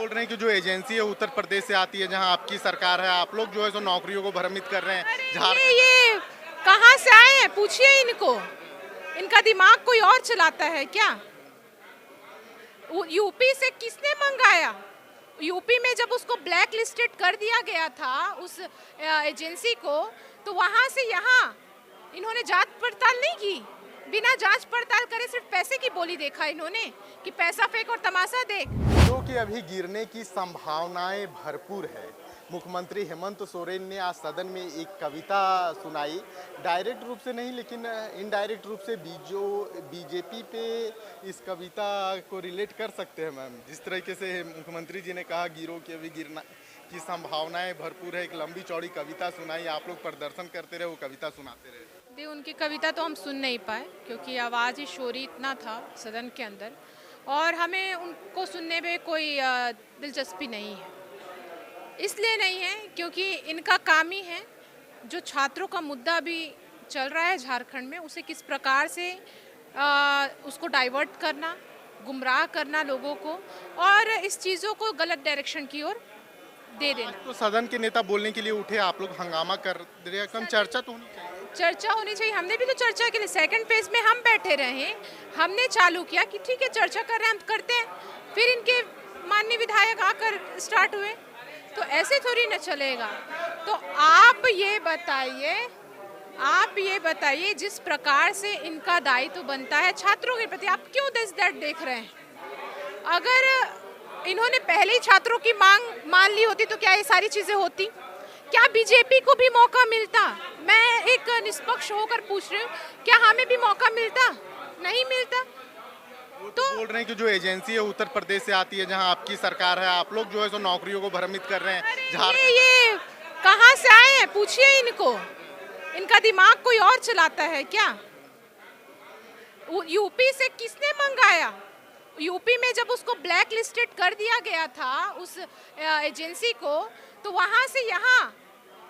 बोल रहे हैं कि जो एजेंसी है उत्तर प्रदेश से आती है, जहां आपकी सरकार है, आप लोग जो है सो नौकरियों को भ्रमित कर रहे हैं। अरे झारखंड ये कहाँ से आए हैं? पूछिए इनको। इनका दिमाग कोई और चलाता है क्या? यूपी से किसने मंगाया? यूपी में जब उसको ब्लैक लिस्टेड कर दिया गया था उस एजेंसी को, तो वहां से यहाँ इन्होंने जांच पड़ताल नहीं की। बिना जांच पड़ताल करे सिर्फ पैसे की बोली देखा इन्होंने कि पैसा फेंक और तमाशा देख। जो कि अभी गिरने की संभावनाएं भरपूर है। मुख्यमंत्री हेमंत सोरेन ने आज सदन में एक कविता सुनाई, डायरेक्ट रूप से नहीं लेकिन इनडायरेक्ट रूप से बीजेपी पे इस कविता को रिलेट कर सकते हैं मैम। जिस तरीके से मुख्यमंत्री जी ने कहा गिरो कि अभी गिरना की संभावनाएं भरपूर है, एक लंबी चौड़ी कविता सुनाई, आप लोग प्रदर्शन करते रहे, वो कविता सुनाते रहे। दी उनकी कविता तो हम सुन नहीं पाए क्योंकि आवाज़ ही शोरी इतना था सदन के अंदर, और हमें उनको सुनने में कोई दिलचस्पी नहीं है। इसलिए नहीं है क्योंकि इनका काम ही है जो छात्रों का मुद्दा भी चल रहा है झारखंड में, उसे किस प्रकार से उसको डाइवर्ट करना, गुमराह करना लोगों को, और इस चीज़ों को गलत डायरेक्शन की ओर दे देना। तो सदन के नेता बोलने के लिए उठे, आप लोग हंगामा कर रहे हैं, कम चर्चा तो होनी चाहिए। चर्चा होनी चाहिए। हमने भी तो चर्चा के लिए सेकंड फेज में हम बैठे रहे, हमने चालू किया कि ठीक है चर्चा कर रहे हैं, हम करते हैं। फिर इनके माननीय विधायक आकर स्टार्ट हुए, तो ऐसे थोड़ी न चलेगा। तो आप ये बताइए जिस प्रकार से इनका दायित्व बनता है छात्रों के प्रति, आप क्यों दिस दैट देख रहे हैं? अगर इन्होंने पहले ही छात्रों की मांग मान ली होती तो क्या ये सारी चीजें होती? क्या बीजेपी को भी मौका मिलता? मैं एक निष्पक्ष होकर पूछ रही हूँ, क्या हमें भी मौका मिलता? नहीं मिलता। तो बोल रहे हैं कि जो एजेंसी है उत्तर प्रदेश से आती है, जहां आपकी सरकार है, आप लोग जो है सो नौकरियों को भ्रमित कर रहे हैं। अरे ये कहाँ से आए हैं? पूछिए इनको। इनका दिमाग कोई और चलाता है क्या? यूपी से किसने मंगाया? यूपी में जब उसको ब्लैक लिस्टेड कर दिया गया था उस एजेंसी को, तो वहां से यहाँ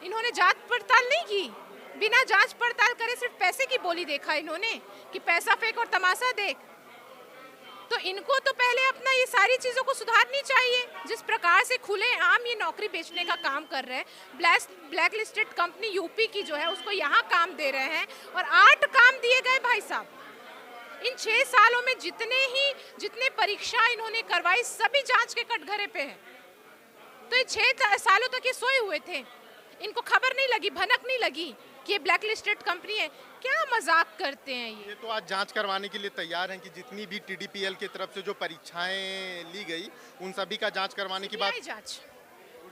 इन्होंने जांच पड़ताल नहीं की। बिना जांच पड़ताल करे सिर्फ पैसे की बोली देखा इन्होंने कि पैसा फेंक और तमाशा देख। तो इनको तो पहले अपना ये सारी चीज़ों को सुधारनी चाहिए। जिस प्रकार से खुले आम ये नौकरी बेचने का काम कर रहे हैं, ब्लैक लिस्टेड कंपनी यूपी की जो है उसको यहाँ काम दे रहे हैं, और 8 काम दिए गए भाई साहब। इन 6 सालों में जितने परीक्षा इन्होंने करवाई सभी जांच के कटघरे पे हैं। तो ये 6 सालों तक ये सोए हुए थे, इनको खबर नहीं लगी, भनक नहीं लगी कि ये ब्लैक लिस्टेड कंपनी है। क्या मजाक करते हैं ये? तो आज जांच करवाने के लिए तैयार हैं कि जितनी भी टीडीपीएल की तरफ से जो परीक्षाएं ली गई उन सभी का जांच करवाने की बात, जांच,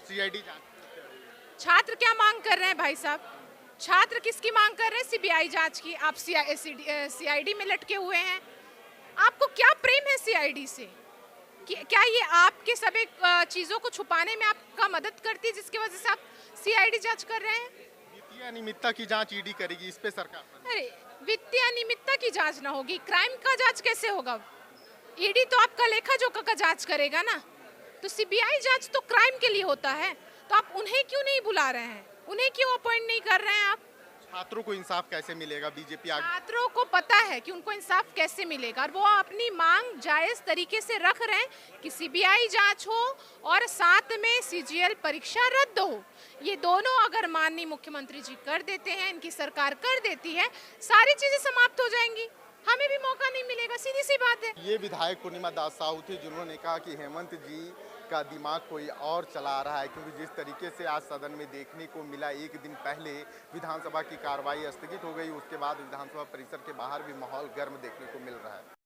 सीआईडी जांच। छात्र क्या मांग कर रहे हैं भाई साहब? छात्र किसकी मांग कर रहे हैं? सीबीआई जांच की। आप सीआईडी में लटके हुए हैं। आपको क्या प्रेम है सीआईडी से? क्या ये आपके सभी चीजों को छुपाने में आपका मदद करती है जिसकी वजह से आप सीआईडी जांच कर रहे हैं? वित्तीय अनियमितता की जांच ईडी करेगी, इस पे सरकार। अरे वित्तीय अनियमितता की जांच ना होगी, क्राइम का जांच कैसे होगा? ईडी तो आपका लेखा जोखा का जांच करेगा ना। तो सीबीआई जांच तो क्राइम के लिए होता है, तो आप उन्हें क्यों नहीं बुला रहे हैं? उन्हें क्यों अपॉइंट नहीं कर रहे हैं आप? छात्रों को इंसाफ कैसे मिलेगा? बीजेपी आगे छात्रों को पता है कि उनको इंसाफ कैसे मिलेगा, और वो अपनी मांग जायज तरीके से रख रहे हैं कि सीबीआई जांच हो और साथ में सीजीएल परीक्षा रद्द हो। ये दोनों अगर माननीय मुख्यमंत्री जी कर देते हैं, इनकी सरकार कर देती है, सारी चीजें समाप्त हो जाएंगी, हमें भी मौका नहीं मिलेगा। सीधी सी बात है। ये विधायक पूर्णिमा दास साहू थे जिन्होंने कहा कि हेमंत जी का दिमाग कोई और चला रहा है, क्योंकि जिस तरीके से आज सदन में देखने को मिला, एक दिन पहले विधानसभा की कार्रवाई स्थगित हो गई, उसके बाद विधानसभा परिसर के बाहर भी माहौल गर्म देखने को मिल रहा है।